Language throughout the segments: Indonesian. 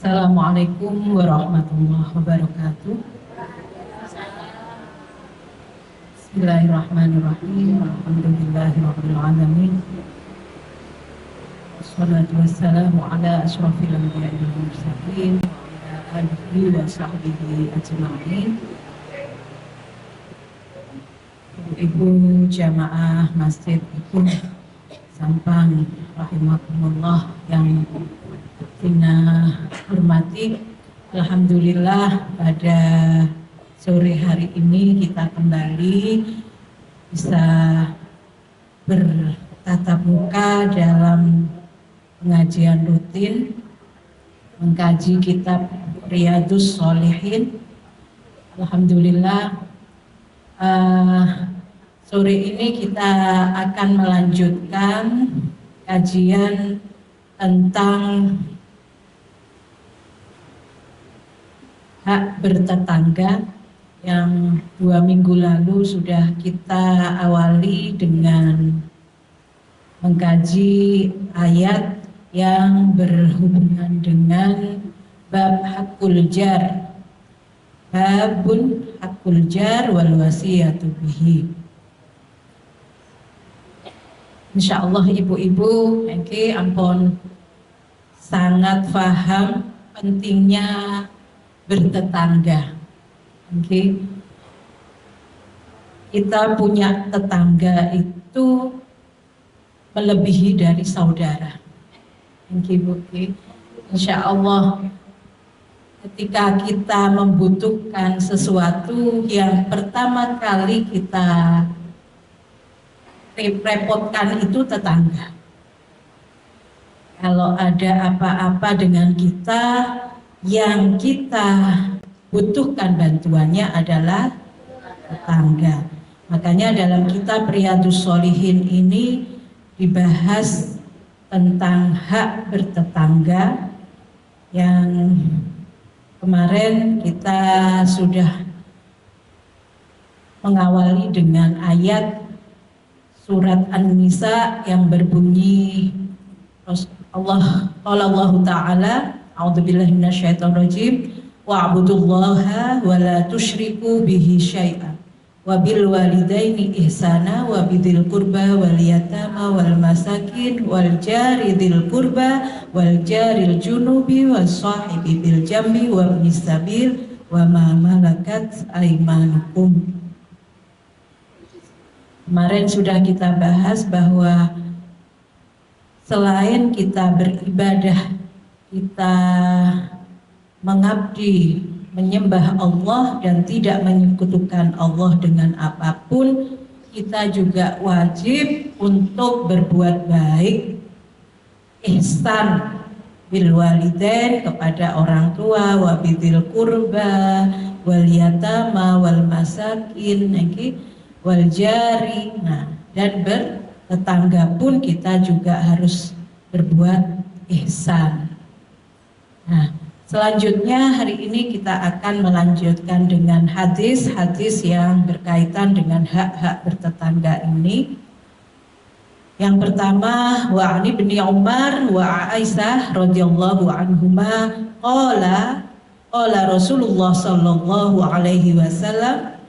Assalamualaikum warahmatullahi wabarakatuh. Bismillahirrahmanirrahim. Alhamdulillahirabbil alamin. Wassalatu wassalamu ala asyrofil anbiya'i wal mursalin wa ala alihi wa sahbihi ajma'in. Ibu jamaah Masjid Ibu Sampang rahimakumullah yang Tina hormati, alhamdulillah pada sore hari ini kita kembali bisa bertatap muka dalam pengajian rutin mengkaji kitab Riyadhus Shalihin. Alhamdulillah sore ini kita akan melanjutkan kajian tentang hak bertetangga yang 2 minggu lalu sudah kita awali dengan mengkaji ayat yang berhubungan dengan bab hakul jar, babun hakul jar wal wasiyatu bihi. Insyaallah ibu-ibu ampun sangat paham pentingnya bertetangga. Kita punya tetangga itu melebihi dari saudara. Insya Allah ketika kita membutuhkan sesuatu, yang pertama kali kita repotkan itu tetangga. Kalau ada apa-apa dengan kita, yang kita butuhkan bantuannya adalah tetangga. Makanya dalam kitab Riyadhus Shalihin ini dibahas tentang hak bertetangga, yang kemarin kita sudah mengawali dengan ayat surat An-Nisa yang berbunyi Allah Ta'ala, a'udzubillahi minasyaitonirrajim, wa'budullaha wa la tusyriku bihi syai'an wa bil walidaini ihsana wa bidzil qurba wal yatama wal masakin wal jari dzil qurba wal jaril junubi was sahibi bil jambi wa ibnis sabil wa ma malakat aymanukum. Kemarin sudah kita bahas bahwa selain kita beribadah, kita mengabdi, menyembah Allah dan tidak menyekutukan Allah dengan apapun, kita juga wajib untuk berbuat baik, ihsan bil walidain kepada orang tua, wa bidzil qurba wal yatama wal masakin wal jari. Nah, dan bertetangga pun kita juga harus berbuat ihsan. Nah, selanjutnya hari ini kita akan melanjutkan dengan hadis-hadis yang berkaitan dengan hak-hak bertetangga ini. Yang pertama, wa ani bin Umar wa Aisyah radhiyallahu anhuma qala Rasulullah sallallahu alaihi wasallam,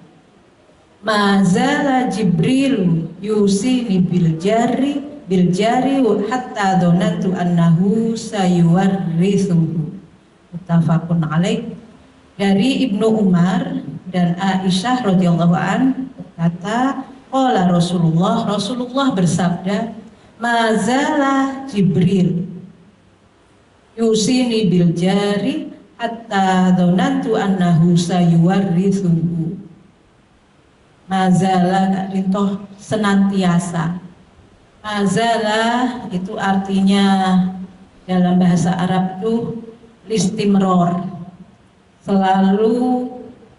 ma zala Jibril yusini bil jari hatta dhanantu annahu sayuwarrithuhu. Muttafaqun alaih. Dari Ibnu Umar dan Aisyah radhiyallahu an berkata, qala Rasulullah bersabda, mazala Jibril yusini bil jari hatta dhanantu annahu sayuwarrithuhu. Mazala itu senantiasa. Mazala itu artinya dalam bahasa Arab itu listimror, selalu,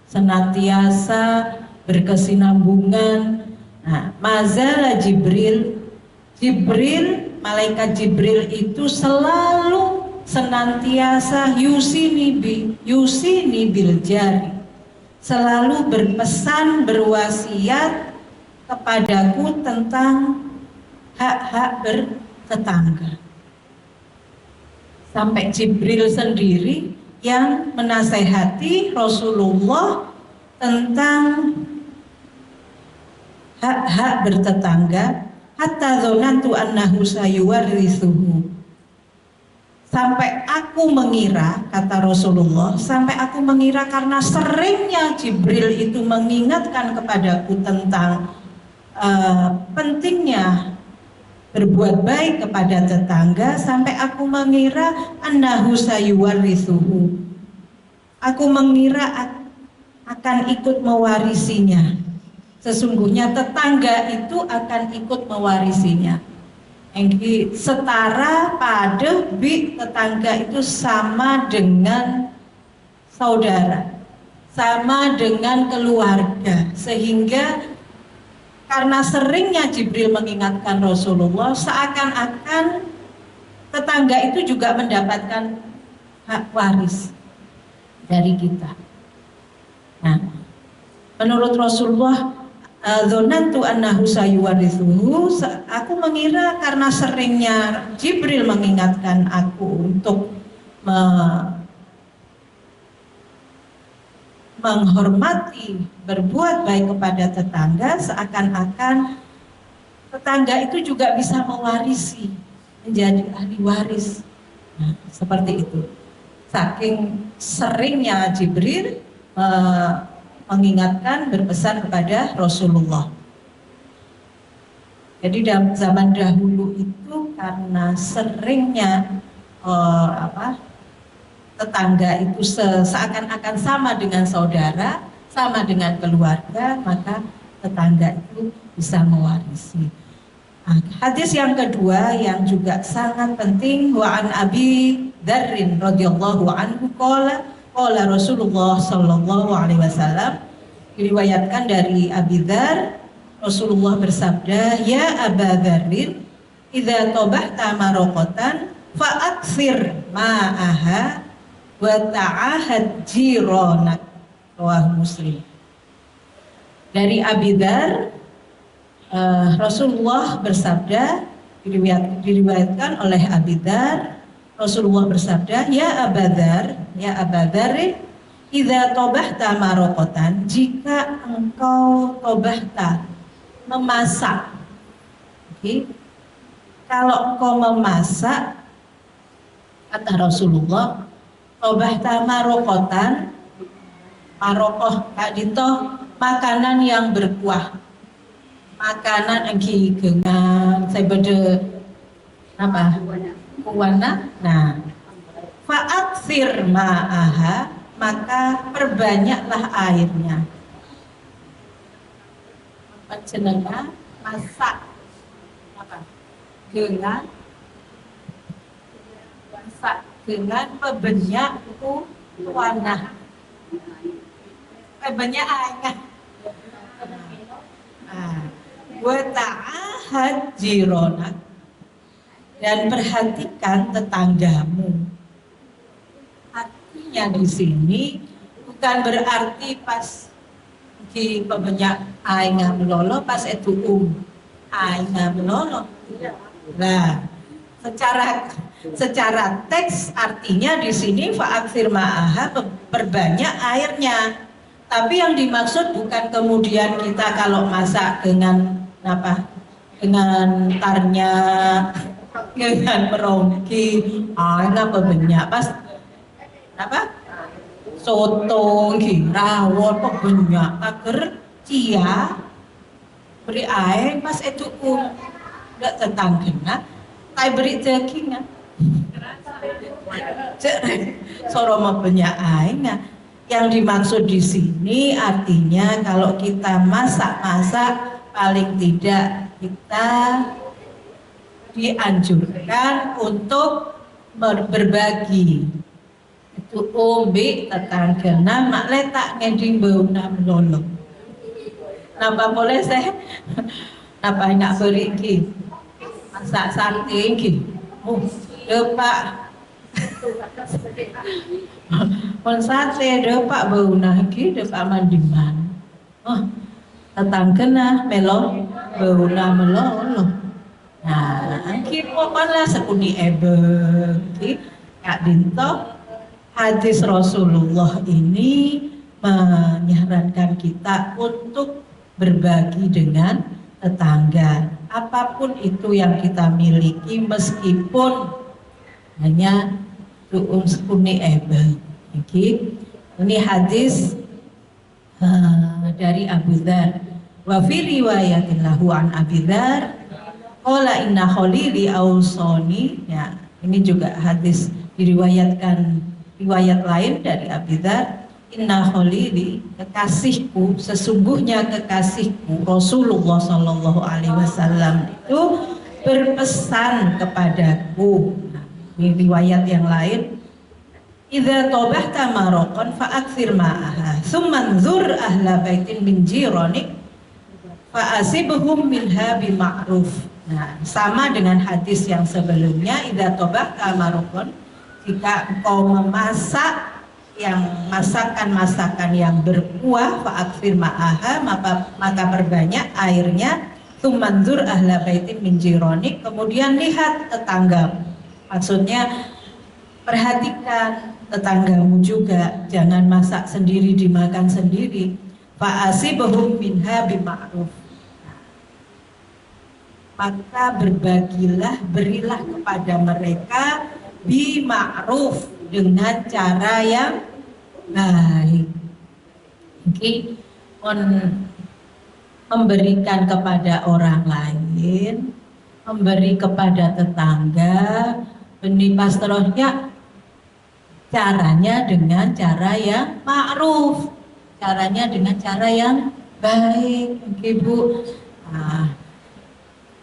senantiasa, berkesinambungan. Nah, mazala Jibril, malaikat Jibril itu selalu senantiasa yusini bil jari, selalu berpesan, berwasiat kepadaku tentang hak-hak bertetangga. Sampai Jibril sendiri yang menasehati Rasulullah tentang hak-hak bertetangga, hatta dzanantu annahu sayuwarrithuhu. Sampai aku mengira, kata Rasulullah, sampai aku mengira karena seringnya Jibril itu mengingatkan kepadaku tentang pentingnya berbuat baik kepada tetangga, sampai aku mengira annahu sayuwarrithuhu. Aku mengira akan ikut mewarisinya. Sesungguhnya tetangga itu akan ikut mewarisinya. Yang setara pada tetangga itu sama dengan saudara, sama dengan keluarga, sehingga karena seringnya Jibril mengingatkan Rasulullah, seakan-akan tetangga itu juga mendapatkan hak waris dari kita. Nah, menurut Rasulullah, dzanantu annahu sayuwarrithuhu, aku mengira karena seringnya Jibril mengingatkan aku untuk menghormati, berbuat baik kepada tetangga, seakan-akan tetangga itu juga bisa mewarisi, menjadi ahli waris. Nah, seperti itu. Saking seringnya Jibril mengingatkan, berpesan kepada Rasulullah. Jadi dalam zaman dahulu itu karena seringnya tetangga itu seakan-akan sama dengan saudara, sama dengan keluarga, maka tetangga itu bisa mewarisi. Nah, hadis yang kedua yang juga sangat penting, wa an Abi Dzarrin radhiyallahu anhu qala Rasulullah sallallahu alaihi wasallam, diriwayatkan dari Abi Dzar, Rasulullah bersabda, ya Aba Dzarrin, idza tabahta maraqatan fa'aktsir ma'aha wa ta'ahad jiranak. Rawahu Muslim. Dari Abi Dzar, Rasulullah bersabda, diriwayatkan oleh Abi Dzar, Rasulullah bersabda, ya Aba Dzar, idza tabahta maraqatan, jika engkau tabahta, memasak. Okay. Kalau engkau memasak, kata Rasulullah, tabahta maraqatan, marokoh kak dito, makanan yang berkuah, makanan yang gengan, saya beda apa? Kuwana. Nah, fa'aksir ma'aha, maka perbanyaklah airnya. Panjenengan masak apa? Gengan, masak dengan pebanyak kuwana. Banyak airnya. Wa ta'ahad jironak, dan perhatikan tetanggamu. Artinya di sini bukan berarti pas di pebanyak airnya melolo, pas itu airnya melolo. Nah, secara teks artinya di sini fa'aksir ma'aha, perbanyak airnya. Tapi yang dimaksud bukan kemudian kita kalau masak dengan apa? Dengan tarnya, dengan merongki, airnya banyak pas apa? Soto, rawon, banyak agar cia beri air pas itu nggak tentang kena, tapi beri dagingnya. Soroma banyak airnya. Yang dimaksud di sini artinya kalau kita masak-masak, paling tidak kita dianjurkan untuk berbagi. Itu ombe tetangga mak letak ngeding bau nam lolong. Napa boleh saya? Napa nak beri ki? Masak sate ki. Pak. Pon sate pak bau ki pak mandiman. Tetangga melo bau nam melolo. Nah, ki pokoknya sekuni ebeng ki Kak Dinto, hadis Rasulullah ini menyarankan kita untuk berbagi dengan tetangga, apapun itu yang kita miliki, meskipun hanya uni ebel. Ini hadis dari Abu Dzar. Wa fi riwayatin lahu an Abi Dzar qala inna khalili ausoni. Ya, ini juga hadis diriwayatkan riwayat lain dari Abi Dzar. Inna khalili, kekasihku, sesungguhnya kekasihku Rasulullah Shallallahu Alaihi Wasallam itu berpesan kepadaku. Ini riwayat yang lain, idza tabahta maraqan fa'akthir ma'aha thumma anzur ahla baitin min jiranik fa'asibhum minha bima'ruf. Nah, sama dengan hadis yang sebelumnya, idza tabahta maraqan, jika engkau memasak yang masakan yang berkuah, fa'akthir ma'aha, maka perbanyak airnya, thumma anzur ahla baitin min jiranik, kemudian lihat tetangga. Maksudnya perhatikan tetanggamu juga, jangan masak sendiri dimakan sendiri. Fa'asibhum minha bima'ruf, maka berbagilah, berilah kepada mereka bima'ruf, dengan cara yang baik. Memberikan kepada orang lain, memberi kepada tetangga, benih pasterohnya, caranya dengan cara yang ma'ruf, caranya dengan cara yang baik. Ibu,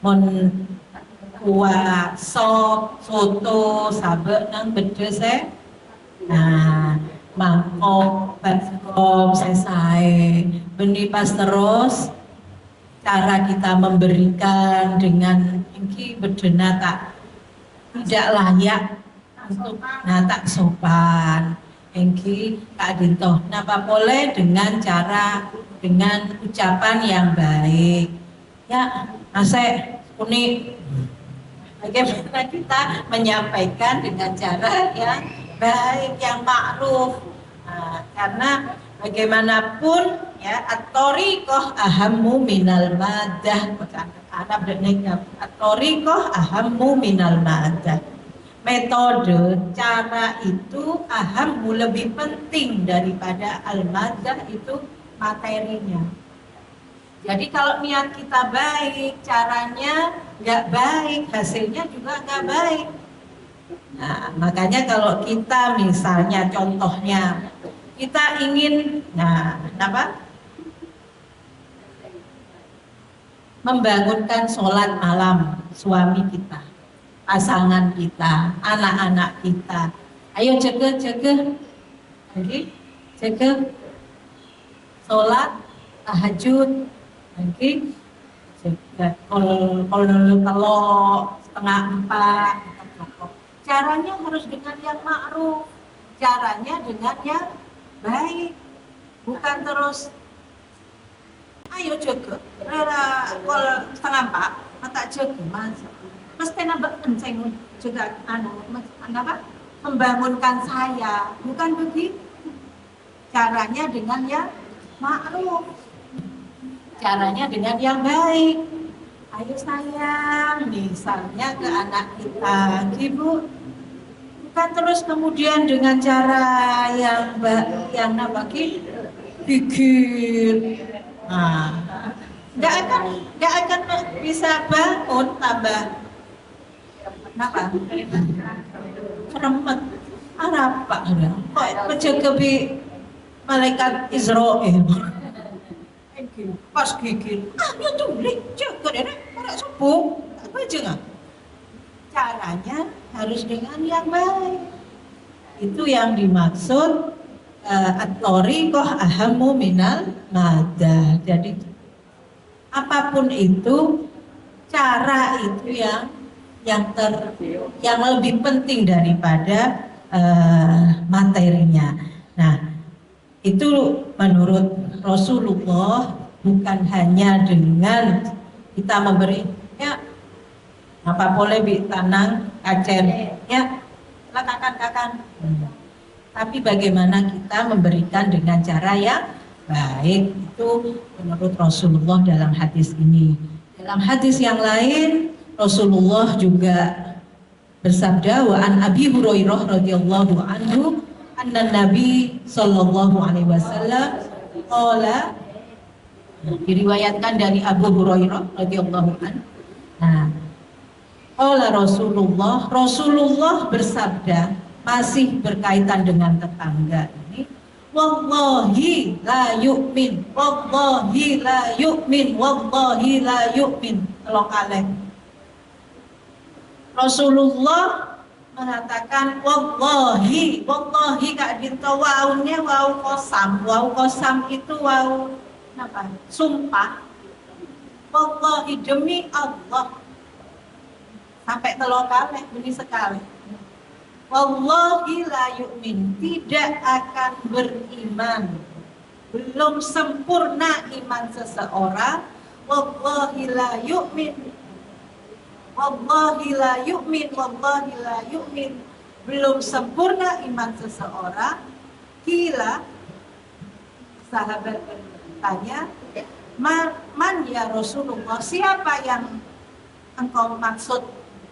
mon kuah sop soto sabek nang pedes mangkok baskom selesai, benih pasteros, cara kita memberikan dengan ini berdena tidak layak untuk tak sopan. Engki Kak Dinto, napa boleh dengan cara, dengan ucapan yang baik. Ya, asek unik. Bagaimana kita menyampaikan dengan cara yang baik, yang ma'ruf. Karena bagaimanapun ya, at-thoriqah ahammu minal madah. Arab dan at-thoriqah ahammu minal madah. Metode, cara itu ahammu, lebih penting daripada al-madah, itu materinya. Jadi kalau niat kita baik, caranya nggak baik, hasilnya juga nggak baik. Nah, makanya kalau kita misalnya contohnya kita ingin, membangunkan sholat malam suami kita, pasangan kita, anak-anak kita, ayo jaga, sholat tahajud. Kalau setengah 4, caranya harus dengan yang ma'ruf, caranya dengan yang baik, bukan terus ayo jaga, kalau setengah 4 mata jaga mas, mesti nambah kenceng juga membangunkan saya, bukan begitu. Caranya dengan yang ma'ruf, caranya dengan yang baik. Ayo sayang, misalnya ke anak kita, ibu, bukan terus kemudian dengan cara yang pikir, nggak akan bisa bangun, tambah keremet. Apa kok penjaga malaikat Israel pas gigil, ya tuh jaga deh, orang subuh, apa aja nggak? Caranya harus dengan yang baik. Itu yang dimaksud at-thoriqah ahammu minal madah. Jadi apapun itu, cara itu yang lebih penting daripada materinya. Nah, itu menurut Rasulullah, bukan hanya dengan kita memberi, ya apa boleh tanang kacer, ya katakan. Tapi bagaimana kita memberikan dengan cara yang baik, itu menurut Rasulullah dalam hadis ini. Dalam hadis yang lain Rasulullah juga bersabda, wa an Abi Hurairah radhiyallahu anhu anna Nabi sallallahu alaihi wasallam qala, diriwayatkan dari Abu Hurairah radhiyallahu anhu. Nah, qala Rasulullah bersabda, masih berkaitan dengan tetangga ini, wallahi la yu'min, wallahi la yu'min, wallahi la yu'min. Tolong kalian. Rasulullah mengatakan wallahi, wallahi kak dinto waunya wau kosam itu wau apa? Sumpah. Wallahi demi Allah. Sampai telur kali, bunyi sekali. Wallahi la yu'min, tidak akan beriman, belum sempurna iman seseorang. Wallahi la yu'min, wallahi la yu'min, wallahi la yu'min, belum sempurna iman seseorang. Kila, sahabat bertanya, man ya Rasulullah, siapa yang engkau maksud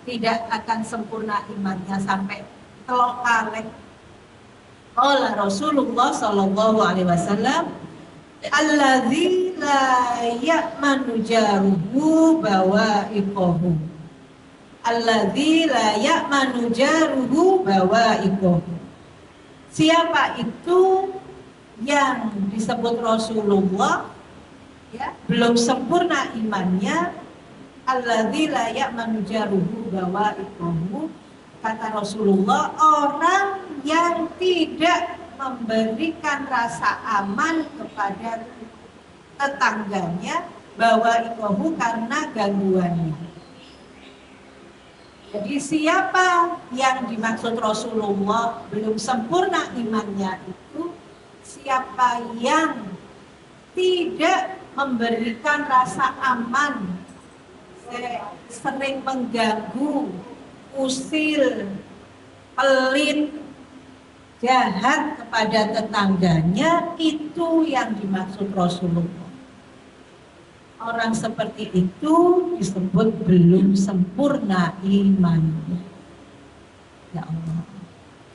tidak akan sempurna imannya sampai telok kaleng? Qala Rasulullah sallallahu alaihi wasallam, alladzi la ya'manu jaruhu bawa'iqahu, alladzi la ya'manu jaruhu bawa'iqahu. Siapa itu yang disebut Rasulullah ya, belum sempurna imannya, alladzi la ya'manu jaruhu bawa'iqahu. Kata Rasulullah, orang yang tidak memberikan rasa aman kepada tetangganya, bawa'iqahu, karena gangguannya. Jadi siapa yang dimaksud Rasulullah belum sempurna imannya itu, siapa yang tidak memberikan rasa aman, sering mengganggu, usil, pelit, jahat kepada tetangganya, itu yang dimaksud Rasulullah. Orang seperti itu disebut belum sempurna imannya. Ya Allah,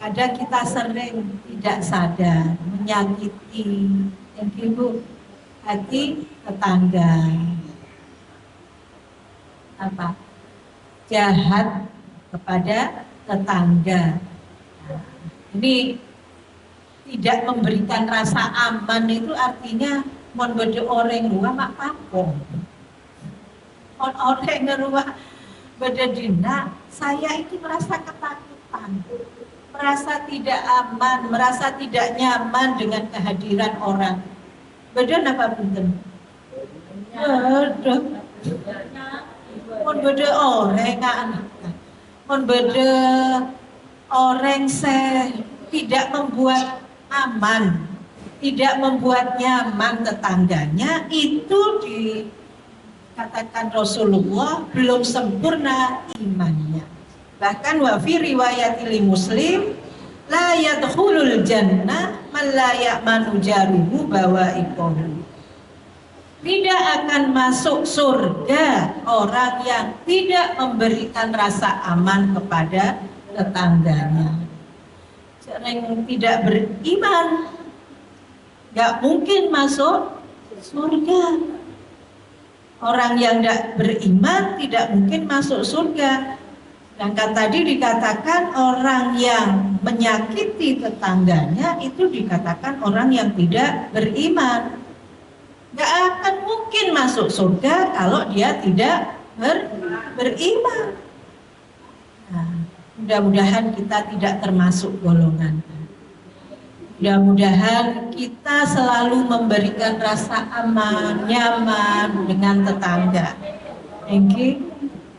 kadang kita sering tidak sadar menyakiti yang ibu hati tetangga, apa, jahat kepada tetangga. Ini tidak memberikan rasa aman, itu artinya mon bede orang rumah mak papong, mon orang rumah bede dina, saya itu merasa ketakutan, merasa tidak aman, merasa tidak nyaman dengan kehadiran orang. Bede apa punten? Bede, mon bede orang anak. Membeda orang tidak membuat aman, tidak membuat nyaman tetangganya, itu dikatakan Rasulullah belum sempurna imannya. Bahkan wa fi riwayat Muslim, la yadkhulul jannah man la ya'manu jaruhu bawa'iqahu. Tidak akan masuk surga orang yang tidak memberikan rasa aman kepada tetangganya. Sering tidak beriman, gak mungkin masuk surga. Orang yang tidak beriman tidak mungkin masuk surga. Sedangkan tadi dikatakan orang yang menyakiti tetangganya itu dikatakan orang yang tidak beriman. Gak akan mungkin masuk surga kalau dia tidak beriman. Nah, mudah-mudahan kita tidak termasuk golongan. Mudah-mudahan kita selalu memberikan rasa aman, nyaman dengan tetangga. Okay?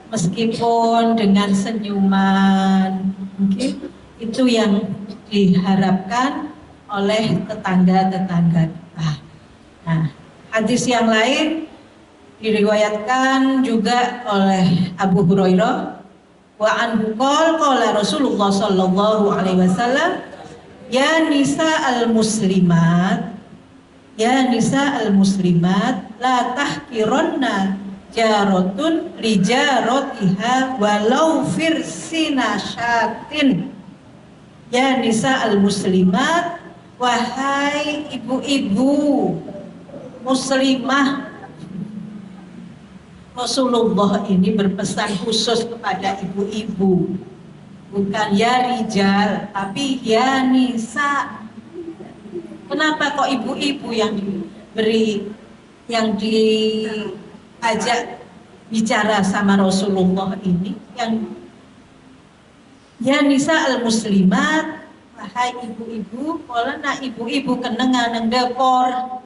Meskipun dengan senyuman, okay? Itu yang diharapkan oleh tetangga-tetangga kita. Nah, hadis yang lain diriwayatkan juga oleh Abu Hurairah Wa anhu qala Rasulullah sallallahu alaihi wasallam, ya nisa al-muslimat, ya nisa al-muslimat, la tahkironna jaratun li jaratiha walau firsina syatin. Ya nisa al-muslimat, wahai ibu-ibu muslimah. Rasulullah ini berpesan khusus kepada ibu-ibu, bukan ya rijal, tapi ya nisa. Kenapa kok ibu-ibu yang diberi, yang diajak bicara sama Rasulullah ini? Yang ya nisa al-muslimat, wahai ibu-ibu, pola nak ibu-ibu kenengan nang dapur,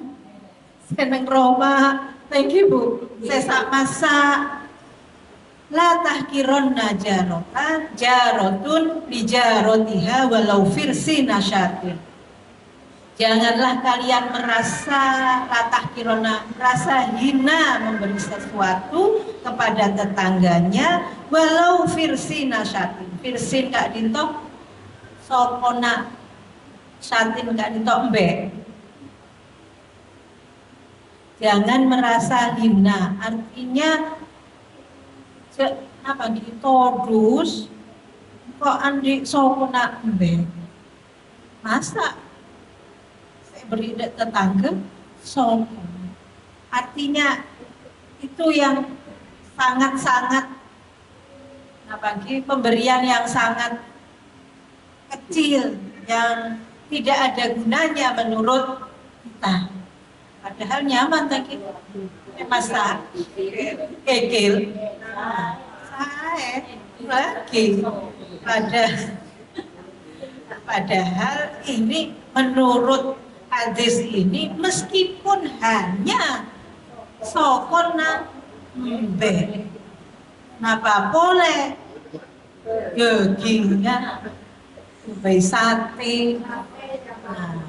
seneng Roma. Thank you Bu, sesak masak. La tahkironna jarotun li jarotiha walau firsi nasyatin. Janganlah kalian merasa la tahkironna, merasa hina memberi sesuatu kepada tetangganya walau firsi nasyatin. Firsin kak dintok sopona, syatin kak dintok mbek. Jangan merasa hina, artinya apa ditodus kok andi sopona mbek. Masa saya beri tetangga sopo? Artinya itu yang sangat-sangat pemberian yang sangat kecil, yang tidak ada gunanya menurut kita. Padahal nyaman tadi masak kekil saya lagi padahal ini menurut hadis ini meskipun hanya sokona mbe napa boleh dagingnya sate, nah,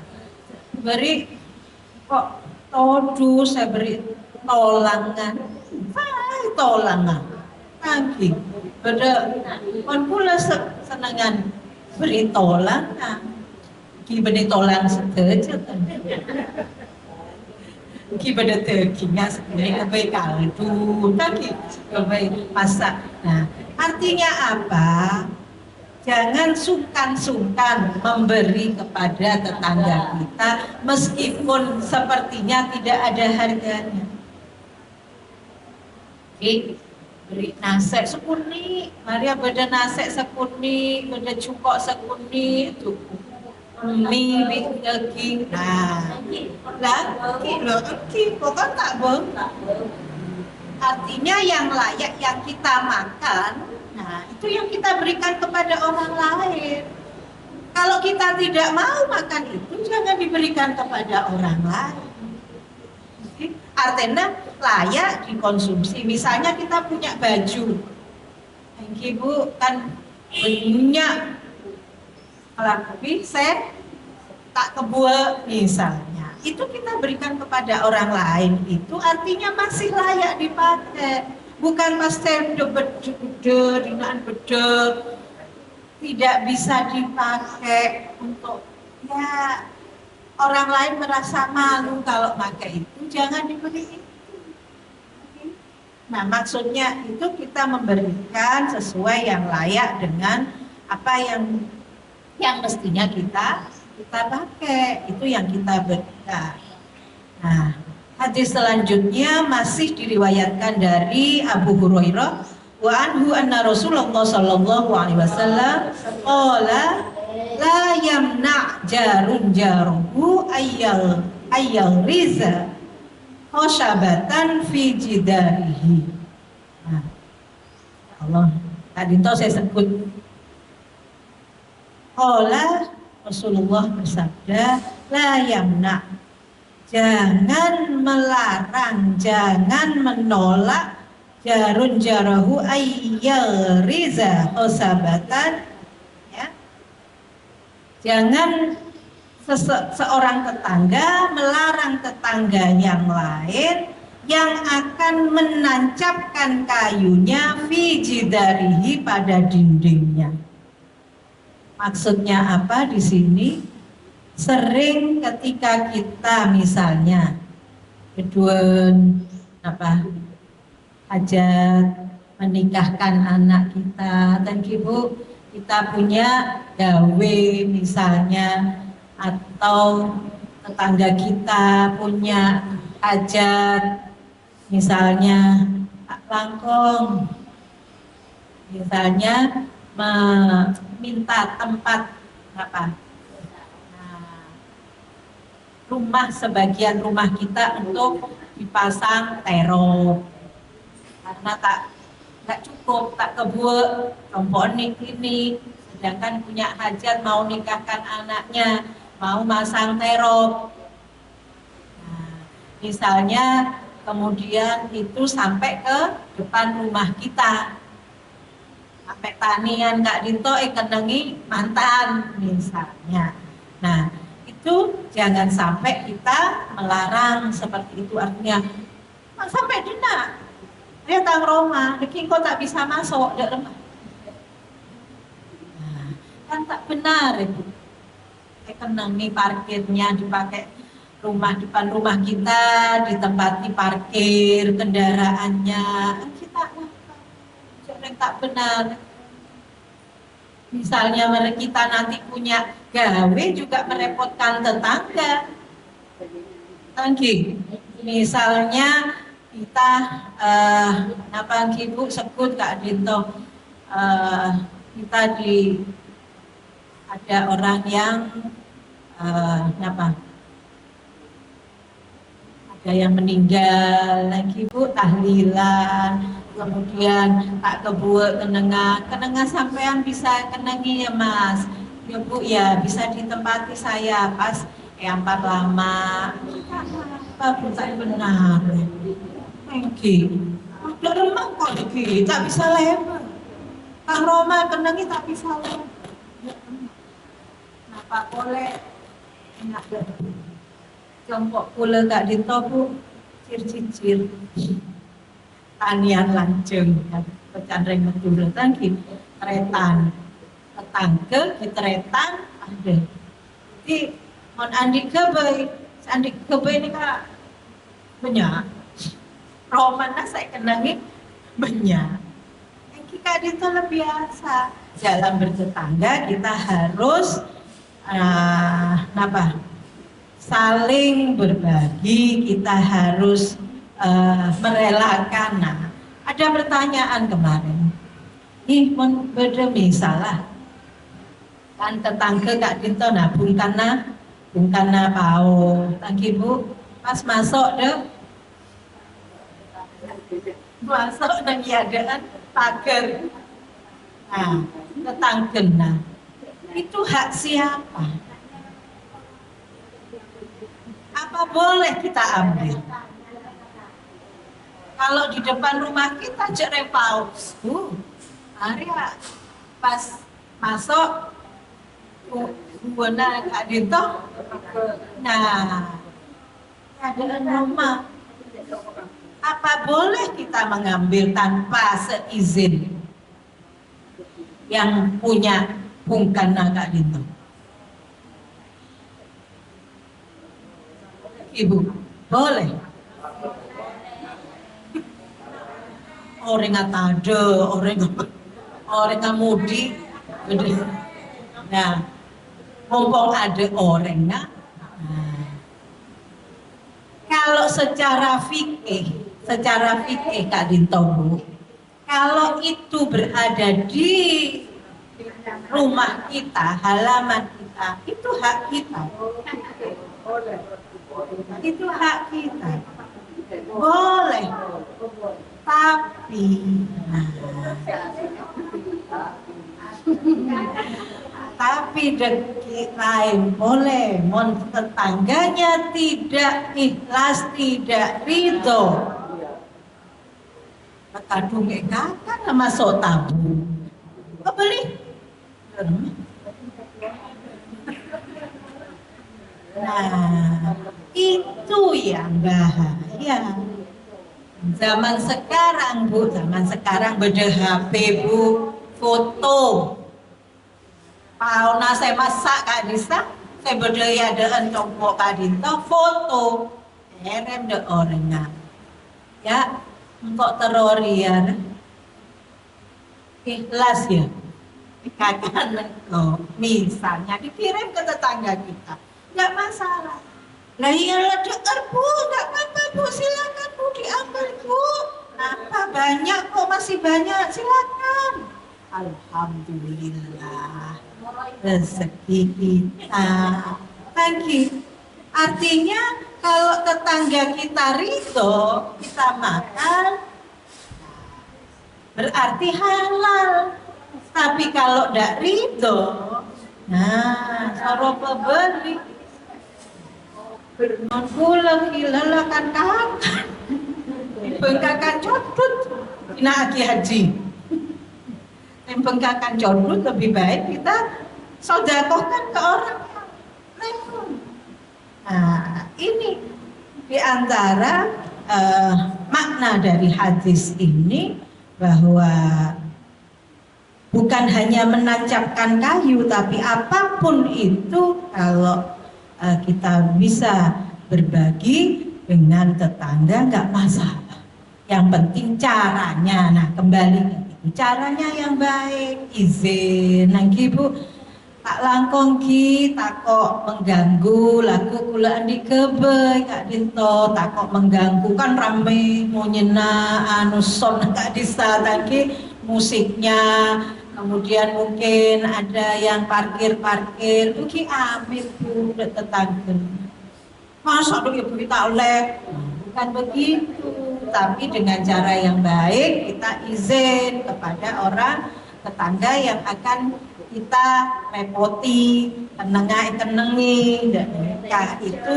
beri kok todu saya beri tolangan, tolangan, lagi, pada kon pula senangan beri tolangan, beri tolang seteja kan, pada dagingnya sebenarnya kebaik kaldu, lagi kebaik masak. Nah, artinya apa? Jangan sungkan-sungkan memberi kepada tetangga kita meskipun sepertinya tidak ada harganya. Oke, beri nasi sekuni, Maria beda nasi sekuni, beda cukok sekuni, itu mie daging. Nah, lagi pokoknya tak boleh. Artinya yang layak yang kita makan. Nah, itu yang kita berikan kepada orang lain. Kalau kita tidak mau makan itu, jangan diberikan kepada orang lain. Artinya layak dikonsumsi. Misalnya kita punya baju, thank you Bu, kan punya lebih saya tak kebuat misalnya. Itu kita berikan kepada orang lain, itu artinya masih layak dipakai. Bukan pasti beda, dinaan beda, tidak bisa dipakai untuk ya orang lain merasa malu kalau pakai itu, jangan diberi itu. Nah, maksudnya itu kita memberikan sesuai yang layak dengan apa yang mestinya kita pakai, itu yang kita berikan. Nah, hadis selanjutnya masih diriwayatkan dari Abu Hurairah wa anhu anna Rasulullah sallallahu alaihi wasallam qala la yamna jarun jaruhu ayyal riza khoshabatan fi jidarihi. Nah, Allah tadi itu saya sebut qala Rasulullah bersabda la yamna, jangan melarang, jangan menolak jarun jarahu ayyal riza khosabatan, ya. Jangan seorang tetangga melarang tetangga yang lain yang akan menancapkan kayunya fi jidarihi pada dindingnya. Maksudnya apa di sini? Sering ketika kita misalnya kedua hajat menikahkan anak kita, dan ibu kita punya gawe misalnya, atau tetangga kita punya hajat misalnya langkong, misalnya meminta tempat rumah, sebagian rumah kita untuk dipasang terop karena nggak cukup, tak kebuat rombongan ini, sedangkan punya hajat mau nikahkan anaknya, mau masang terop. Nah, misalnya kemudian itu sampai ke depan rumah kita, sampai tanian Kak Dinto kenengi mantan misalnya. Nah, itu jangan sampai kita melarang seperti itu, artinya sampai dina dia tang Roma, deki kok tak bisa masuk dek rumah. Nah, kan tak benar itu. Kenang nih parkirnya dipakai rumah, depan rumah kita ditempati parkir kendaraannya, kita jangan, tak benar. Misalnya kita nanti punya gawe juga merepotkan tetangga. Tangki, misalnya kita ibu sebut Kak Dinto, kita ada orang yang ada yang meninggal lagi bu, tahlilan, kemudian tak kebuat kenenga sampean bisa kenengi ya mas, ya bu ya bisa ditempati saya pas ampar lama, apa bu tak benar, udah remang kok iki, tak bisa lewat, Kang Roma kenengi tak bisa lewat, kenapa boleh enak deh. Kelompok pula Kak Dinto bu, cicir tanian lanceng, pecandreng betul tangki, tretan, tetangga di tretan ada. Jadi mon andi kebe ini Kak banyak. Romana saya kenangi banyak. Yang Kak Dinto lebih biasa. Dalam bertetangga kita harus saling berbagi, kita harus merelakan. Nah, ada pertanyaan kemarin, beda misalah kan tetangga Kak Dinto, nah bungkana pau, tangki bu, pas masuk dan iadaan pagar, nah tetangga, nah itu hak siapa? Apa boleh kita ambil? Kalau di depan rumah kita cek paus, area pas masuk buana Kak Dinto, nah keadaan rumah, apa boleh kita mengambil tanpa seizin yang punya bungkana Kak Dinto? Ibu, boleh. Orang ada, orang mudi, nah, mumpung ada orangnya. Nah, kalau secara fikih Kak Dinto bu, kalau itu berada di rumah kita, halaman kita, itu hak kita. Itu hak kita, boleh, tapi dekik lain boleh, mon tetangganya tidak ikhlas, tidak ridho, kadung kakak masuk tabu, beli. Nah, itu yang bahaya. Zaman sekarang Bu, zaman sekarang beda HP Bu, foto. Pauna saya masak Kak Disa, saya berdaya dengan compok Kak Dinto, foto. Erem de orangnya. Ya, engkau terori ya. Ikhlas ya. Dikatakan engkau, misalnya dikirim ke tetangga kita, nggak masalah. Lah iyalah dokter Bu, nggak apa-apa Bu, silakan Bu diambil Bu. Apa banyak kok, masih banyak, silakan. Alhamdulillah rezeki kita. Lagi artinya kalau tetangga kita ridho kita makan berarti halal. Tapi kalau tidak ridho, nah cara pembeli non pulang hilalakan kapan bengkakan codut kena aki haji. Bengkakan codut lebih baik kita sodakohkan ke orang yang level. Nah ini diantara makna dari hadis ini, bahwa bukan hanya menancapkan kayu, tapi apapun itu kalau kita bisa berbagi dengan tetangga nggak masalah. Yang penting caranya. Nah kembali ke itu, caranya yang baik, izin. Nangki Bu, tak langkong ki, tak kok mengganggu lagu kula di kebe Kak Dinto, tak kok mengganggu kan rame mau nyena anu son Kak Disa tadi musiknya. Kemudian mungkin ada yang parkir mungkin ambil Bu tetangga. Masa tuh ibu kita oleh, bukan begitu, tapi dengan cara yang baik kita izin kepada orang tetangga yang akan kita repoti, kenengi, itu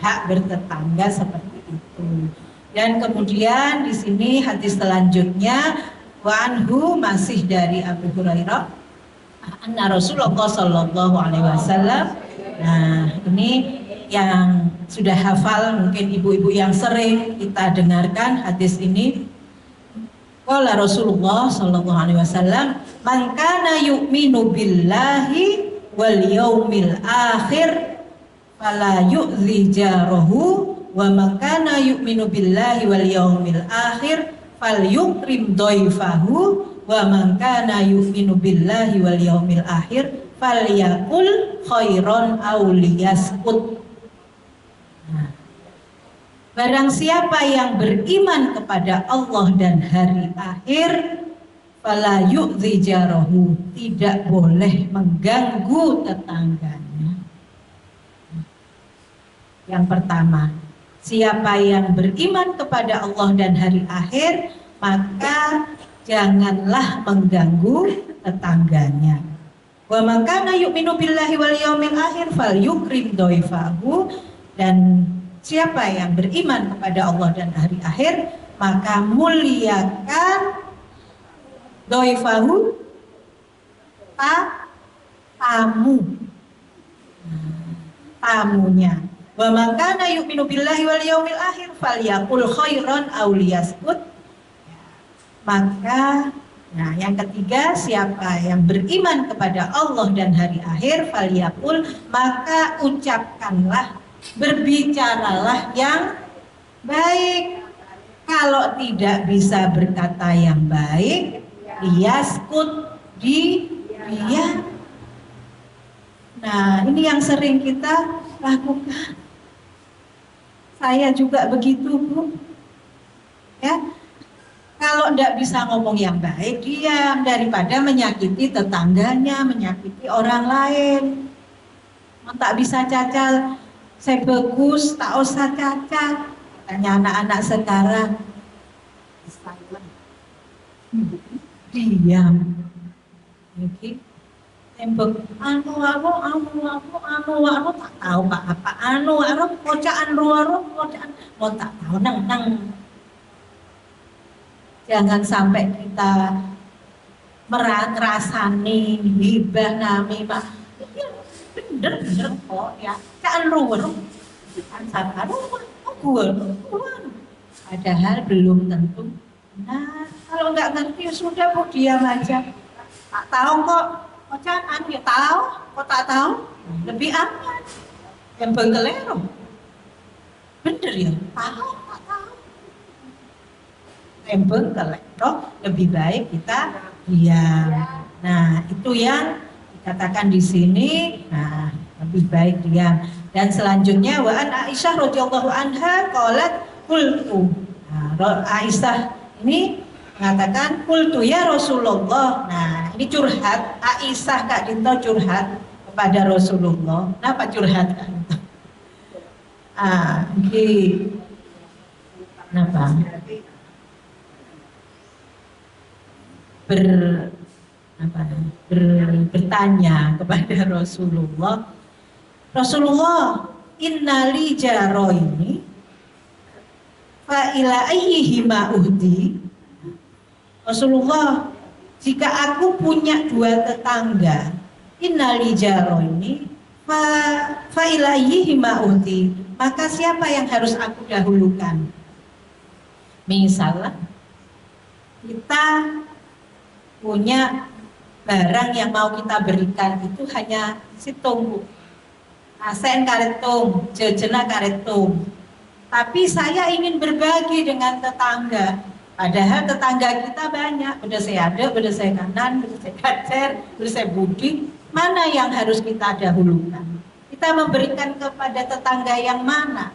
hak bertetangga seperti itu. Dan kemudian di sini hadis selanjutnya, wa anhu, masih dari Abu Hurairah, anna Rasulullah Shallallahu Alaihi Wasallam. Nah ini yang sudah hafal, mungkin ibu-ibu yang sering kita dengarkan hadis ini. Qala Rasulullah Shallallahu Alaihi Wasallam, man kana yu'minu billahi wal yaumil akhir fala yu'zi jarahu, wa man kana yu'minu billahi wal yaumil akhir falyukrim dhaifahu, wa man kana yu'minu billahi wal yaumil akhir falyaqul khairan aw liyaskut. Barang siapa yang beriman kepada Allah dan hari akhir, fala yu'zi jarahu, tidak boleh mengganggu tetangganya. Yang pertama, siapa yang beriman kepada Allah dan hari akhir, maka janganlah mengganggu tetangganya. Wa man kana yu'minu billahi wal yaumil akhir falyukrim dhaifahu, dan siapa yang beriman kepada Allah dan hari akhir, maka muliakan dhaifahu, tamunya. Wa man kana yu'minu billahi wal yaumil akhir falyaqul khairan aw liyaskut. Maka yang ketiga, siapa yang beriman kepada Allah dan hari akhir, falyaqul, maka ucapkanlah, berbicaralah yang baik. Kalau tidak bisa berkata yang baik, liyaskut, diam. Nah ini yang sering kita lakukan. Saya juga begitu Bu, ya. Kalau tidak bisa ngomong yang baik, diam, daripada menyakiti tetangganya, menyakiti orang lain. Tak bisa cacal, saya bagus, tak usah cacat. Katanya anak-anak sekarang, diam. Oke. Tembok anu tak tahu apa anu kocaan kocaan mau tak tahu nang. Jangan sampai kita merasani hibah namimah. Bener kok ya. Kan ruwer kan sabar gue. Padahal belum tentu. Nah, kalau nggak ngerti ya sudah Bu, diam aja. Tak tahu kok, kok jangan ya tahu, kok tak tahu lebih aman. Yang bengkelero, bener ya, tahu tak tahu. Yang bengkelero lebih baik kita diam. Nah, itu yang dikatakan di sini. Nah, lebih baik diam. Dan selanjutnya wa an Aisyah radhiyallahu anha qalat qultu. Nah, Aisyah ini mengatakan qultu ya Rasulullah. Nah, ini curhat Aisyah Kak Dinto curhat kepada Rasulullah. Kenapa curhat Kak Dinto? Kenapa? Bertanya kepada Rasulullah, innali jaro ini fa ila ayyihima uhdi. Rasulullah, jika aku punya dua tetangga, innali jaro ini fa ila ayyihima uhdi, maka siapa yang harus aku dahulukan? Misalnya kita punya barang yang mau kita berikan itu hanya situng, asen karetung, jejena karetung. Tapi saya ingin berbagi dengan tetangga. Padahal tetangga kita banyak, beda saya ada, beda saya kanan, beda saya kacer, beda saya budi. Mana yang harus kita dahulukan? Kita memberikan kepada tetangga yang mana?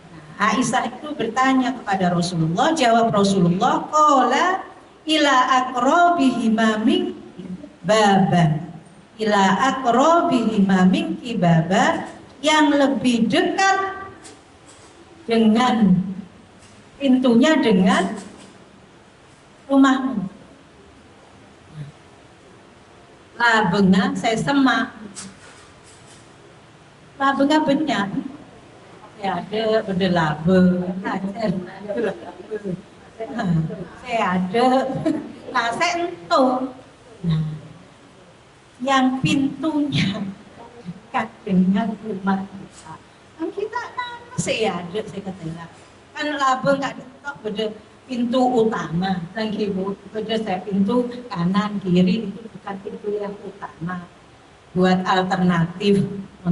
Nah, Aisyah itu bertanya kepada Rasulullah, jawab Rasulullah, qala ila aqrabihima minki baban. Ila aqrabihima minki baban, yang lebih dekat dengan pintunya dengan rumahmu. Labenga saya semak. Labenga banyak. Saya ada berdelabe, saya ada, nah saya entuh. Nah, yang pintunya dekat dengan rumah kita, kan kita nama saya ada, saya katakan kan labe nggak detok beda pintu utama, lagi Bu, beda saya pintu kanan kiri itu bukan pintu yang utama. Buat alternatif,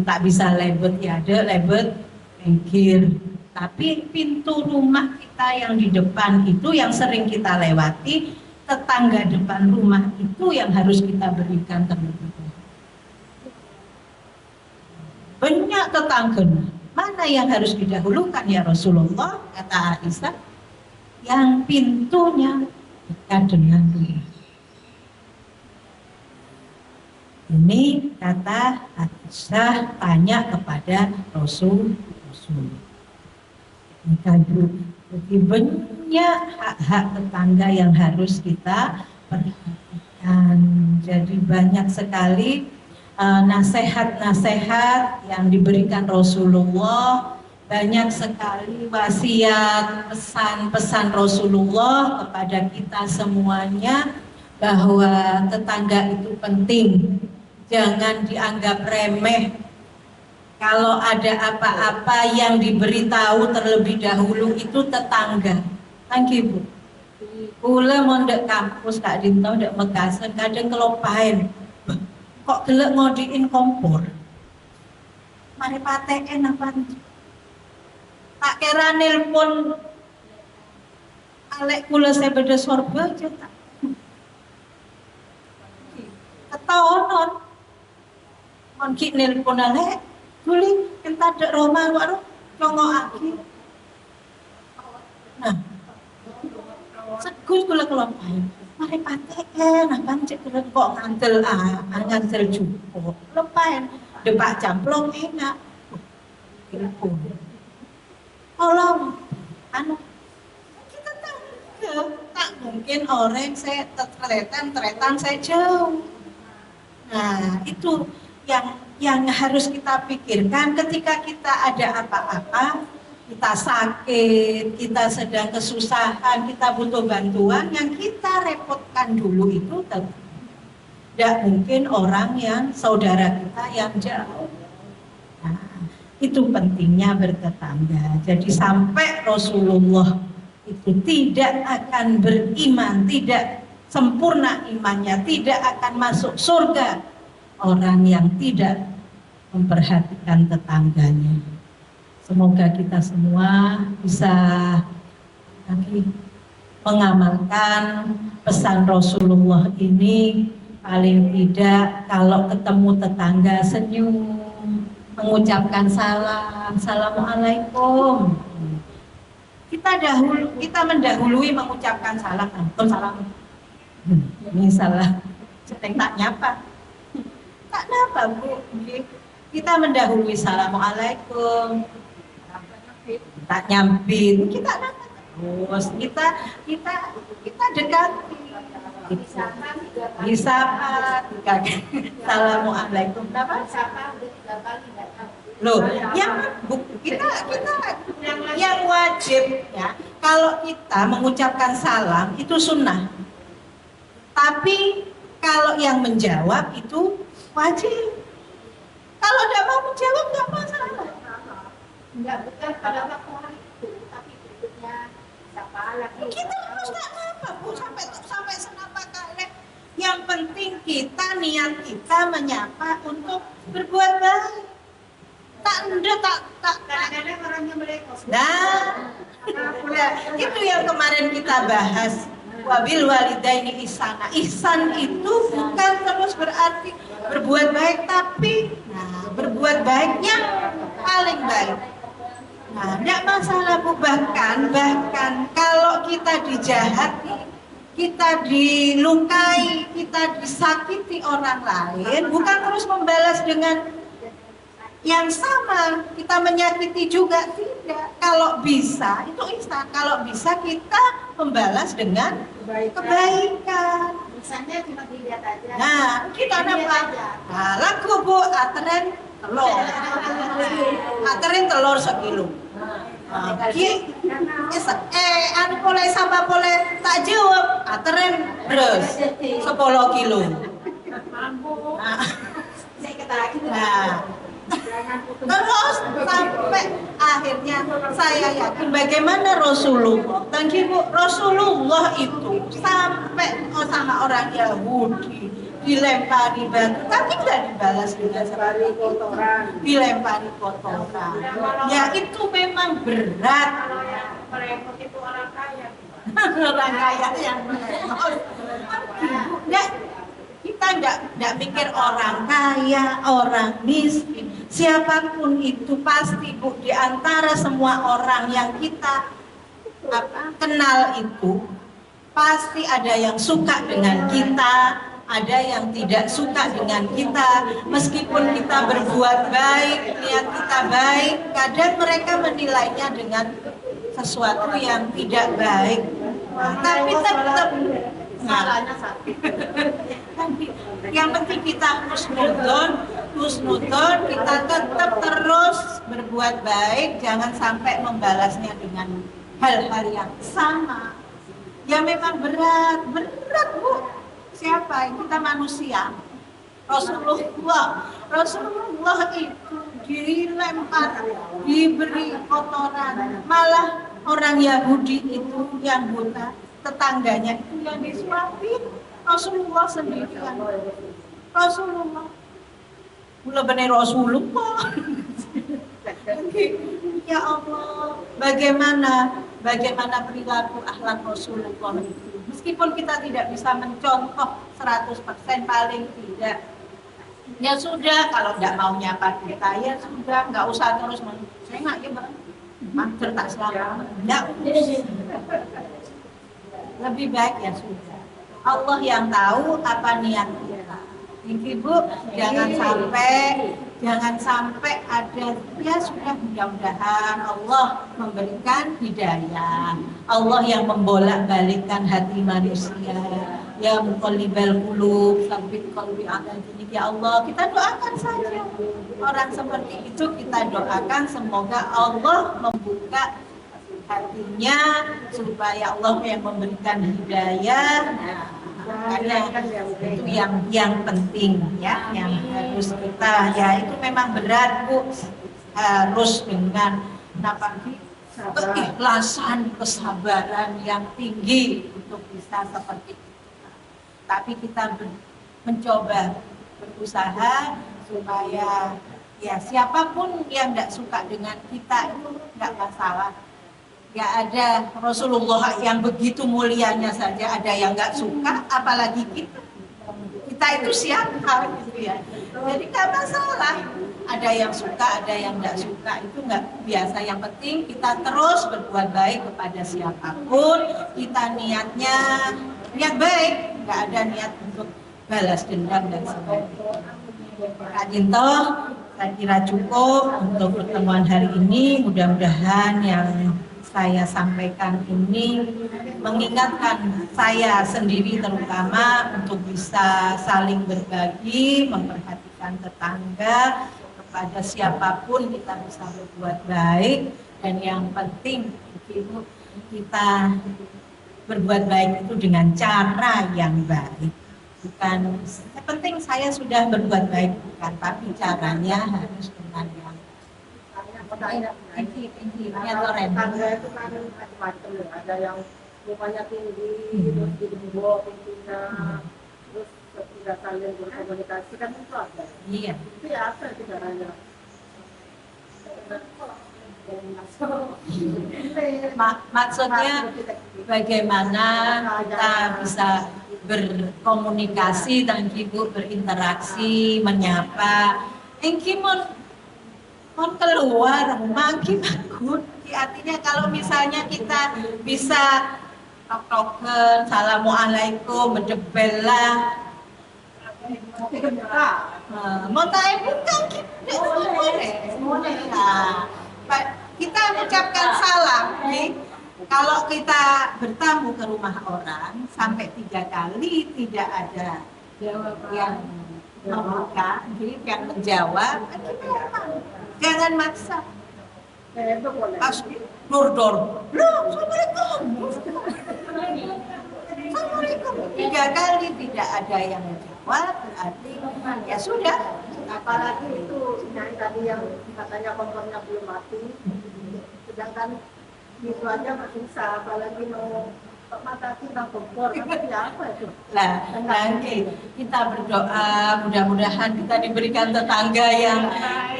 tak bisa lebet ya ada lebet pinggir. Tapi pintu rumah kita yang di depan itu yang sering kita lewati, tetangga depan rumah itu yang harus kita berikan terlebih dahulu. Banyak tetangga, mana yang harus didahulukan ya Rasulullah? Kata Aisyah, yang pintunya dekat dengan rumah. Ini kata Aisyah tanya kepada Rasul. Jadi banyak hak-hak tetangga yang harus kita perhatikan. Jadi banyak sekali nasihat-nasihat yang diberikan Rasulullah, banyak sekali wasiat, pesan-pesan Rasulullah kepada kita semuanya bahwa tetangga itu penting, jangan dianggap remeh. Kalau ada apa-apa yang diberitahu terlebih dahulu itu tetangga. Thank you Bu. Kula mondek kampus Kak Dinto ndek Mekasen kadang kelopain. Kok gelek ngodiin kompor. Mari paten apa? Tak kira nelpon alek kula saya beda sorba aja tak. Ketonon. Mon ki nelpon alek Guli, kita ada Roma, waduh, congok aki. Nah, segus gula kelompok. Mari paten, apa cek kula kok ngantel cukup. Lepain, depak camplong enak. Telepon. Tolong, kita tak mungkin orang saya teretan saya jauh. Nah, itu yang harus kita pikirkan ketika kita ada apa-apa, kita sakit, kita sedang kesusahan, kita butuh bantuan, yang kita repotkan dulu itu tidak mungkin orang yang saudara kita yang jauh. Nah, itu pentingnya bertetangga. Jadi sampai Rasulullah itu tidak akan beriman, tidak sempurna imannya, tidak akan masuk surga orang yang tidak memperhatikan tetangganya. Semoga kita semua bisa mengamalkan pesan Rasulullah ini. Paling tidak kalau ketemu tetangga senyum, mengucapkan salam, assalamualaikum. Kita mendahului mengucapkan salam, salam. Ini salah, sedang tak nyapa. Tak nyapa Bu. Kita mendahului assalamualaikum. Tak nyampin, kita terus kita dekati. Disapa, assalamualaikum. Kenapa? Loh, kita yang wajib ya. Kalau kita mengucapkan salam itu sunnah. Tapi kalau yang menjawab itu wajib. Kalau tidak mau menjawab nggak masalah. Enggak, bukan pada waktu hari itu, tapi berikutnya siapa lagi? Kita harus nggak apa Bu, sampai senapa kali. Yang penting kita niat kita menyapa untuk berbuat baik. Kadang-kadang orangnya melekos. Nah, itu yang kemarin kita bahas. Wabil walidaini ihsana. Ihsan itu bukan terus berarti berbuat baik, tapi berbuat baiknya paling baik. Nah, tidak masalah Bu, bahkan kalau kita dijahati, kita dilukai, kita disakiti orang lain, bukan terus membalas dengan yang sama, kita menyakiti juga, tidak. Kalau bisa, itu ihsan. Kalau bisa kita membalas dengan kebaikan. Misalnya cuma dilihat aja. Nah, kita dapat. Nah, laku Bu, ateren telur. Ateren telur sekilo. Anu boleh sama boleh tak jawab. Ateren beres 10 kilo. Nah, terus sampai akhirnya saya yakin bagaimana Rasulullah. Thank Bu, Rasulullah itu sampai sama orang Yahudi dilempari batu, tapi tidak dibalas dengan seperti kotoran. Dilempari kotoran. Ya itu memang berat. Merepot itu orang kaya. Orang kaya yang merepot. Kita tidak mikir orang kaya, orang miskin, siapapun itu pasti Bu, di antara semua orang yang kita kenal itu pasti ada yang suka dengan kita, ada yang tidak suka dengan kita. Meskipun kita berbuat baik, niat kita baik, kadang mereka menilainya dengan sesuatu yang tidak baik. Tapi tetap salahnya satu. Yang penting kita husnudon, kita tetap terus berbuat baik, jangan sampai membalasnya dengan hal-hal yang sama. Ya memang berat Bu. Siapa? Kita manusia. Rasulullah itu dilempar, diberi kotoran. Malah orang Yahudi itu yang buta, tetangganya itu yang disuapin. Rasulullah sendirian. Rasulullah. Mula benar Rasulullah. Ya Allah, bagaimana perilaku akhlak Rasulullah itu. Meskipun kita tidak bisa mencontoh 100% paling tidak. Ya sudah, kalau tidak mau nyapa kita ya sudah, nggak usah terus saya nggak ya Bang. Maksud tak selama. Enggak. Lebih baik ya sudah. Allah yang tahu apa niat kita. Ibu, jangan sampai ada, ya sudah, mudah-mudahan Allah memberikan hidayah. Allah yang membolak-balikkan hati manusia. Ya muqallibal qulub, tsabbit qalbi ala dinik. Ya Allah, kita doakan saja. Orang seperti itu kita doakan semoga Allah membuka hatinya supaya Allah yang memberikan hidayah. Karena itu yang penting ya, yang harus kita, ya itu memang berat Bu, harus dengan keikhlasan, kesabaran yang tinggi untuk bisa seperti itu. Tapi kita mencoba berusaha supaya ya siapapun yang tidak suka dengan kita itu nggak masalah. Nggak ada Rasulullah yang begitu mulianya saja ada yang nggak suka, apalagi kita. Kita itu siapa gitu ya. Jadi nggak masalah. Ada yang suka, ada yang nggak suka, itu nggak biasa. Yang penting kita terus berbuat baik kepada siapapun. Kita niatnya niat baik, nggak ada niat untuk balas dendam dan sebagainya. Kak Dinto, saya kira cukup untuk pertemuan hari ini. Mudah-mudahan yang saya sampaikan ini mengingatkan saya sendiri terutama untuk bisa saling berbagi, memperhatikan tetangga, kepada siapapun kita bisa berbuat baik, dan yang penting itu kita berbuat baik itu dengan cara yang baik. Bukan, yang penting saya sudah berbuat baik, bukan, tapi caranya harus dengan yang intinya Loren. Tangga itu kan macam-macam ya. Ada yang rumahnya tinggi, terus digembok pintunya, terus tidak saling berkomunikasi, kan itu ada. Iya. Itu ya apa itu caranya? Maksudnya bagaimana kita bisa berkomunikasi dan ibu berinteraksi, menyapa. Engki mon keluar rumah gimana? Artinya kalau misalnya kita bisa tok-tokan, assalamualaikum, mendebelah, mau tahu bukan kita mengucapkan salam. Kalau kita bertamu ke rumah orang sampai 3 kali tidak ada yang membuka, yang menjawab, jangan maksa. Pasti dor-dor. Loh, Assalamualaikum. 3 kali tidak ada yang menjawab, berarti ya sudah. Apalagi itu yang tadi yang katanya kompornya belum mati, sedangkan itu aja masih bisa, apalagi mau mata kita kompor, tapi apa itu? Nah, nanti kita berdoa mudah-mudahan kita diberikan tetangga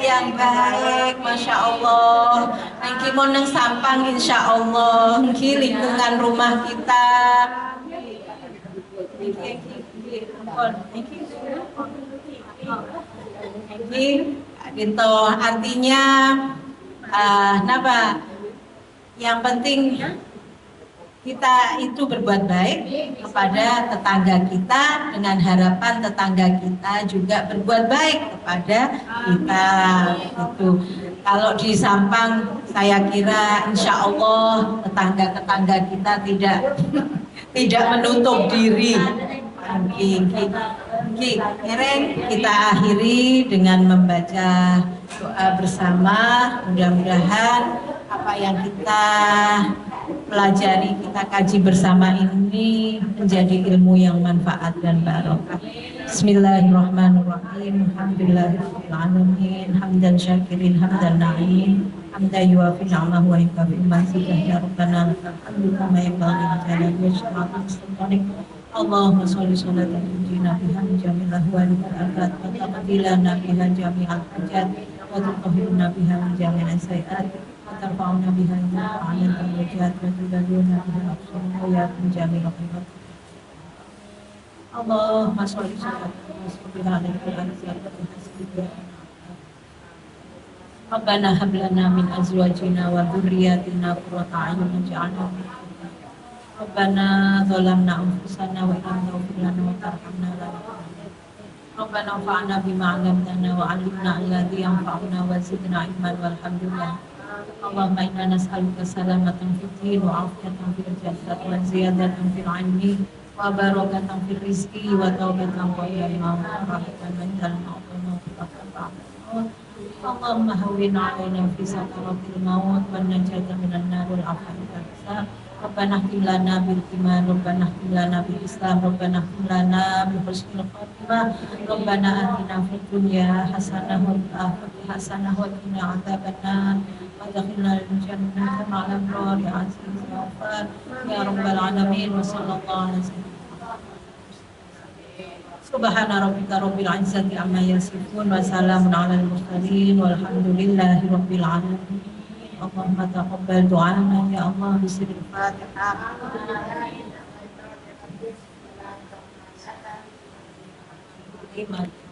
yang baik, masya Allah. Nanti mau neng sampang, insya Allah. Nanti lingkungan rumah kita. Gitu. Artinya, kenapa? Yang penting kita itu berbuat baik kepada tetangga kita dengan harapan tetangga kita juga berbuat baik kepada kita. Itu kalau di Sampang saya kira insya Allah tetangga-tetangga kita tidak menutup diri. Kita akhiri dengan membaca doa bersama. Mudah-mudahan apa yang kita pelajari, kita kaji bersama ini menjadi ilmu yang manfaat dan barokah. Bismillahirrahmanirrahim. Alhamdulillahirabbil alamin. Hamdan syakirin, hamdan na'im, hamdan yuwafi ni'amahu wa yukafi mazidah. Ya Rabbana lakal kama yanbaghi li jalali wajhika. Allahumma sholli sholatan tunjina biha min jami'il ahwali wal afat wa taqdilana biha jami'al hajat wa tutahhiruna biha min jami'is sayyi'at. Tarfa'una biha ma'anil darajat wa tubaluna biha aqsar min jami'il khairat. Allahumma sholli ala sayyidina Rabbana hab lana min azwajina wa dhurriyyatina qurrata a'yun waj'alna Rabbana zalamna anfusana wa illam taghfir lana wa tarhamna lanakunanna. Rabbana anfa'na bima 'allamtana wa 'allimna alladhi yanfa'una wa zidna ilman walhamdulillah. Allahumma inna nas'aluka salamatan fid din wa 'afiyatan fil jasad wa ziyadatan fil 'ilmi wa barakatan fil rizqi wa taubatan qabla al-maut wa rahmatan minal maut wa maghfiratan ba'da al-maut. Allahumma hawwin 'alaina fi sakaratil maut wa najata minan nar wal 'afiyatan hisab. Rabbana hdim lana bil iman, Rabbana hdim lana bil Islam, Rabbana hdim lana bi husnil khatimah, Rabbana atina fid dunya hasanah wa fil akhirati hasanah wa qina adzabannar. وادخلنا الجنة مع الأبرار يا عزيز يا غفار يا رب العالمين. وصلى الله على سيدنا Subhana rabbika rabbil izzati amma yasifun wa salamun alal mursalin walhamdulillahi rabbil alamin. Allahumma taqabbal du'ana ya Allah bisiril Fatihah. Iman.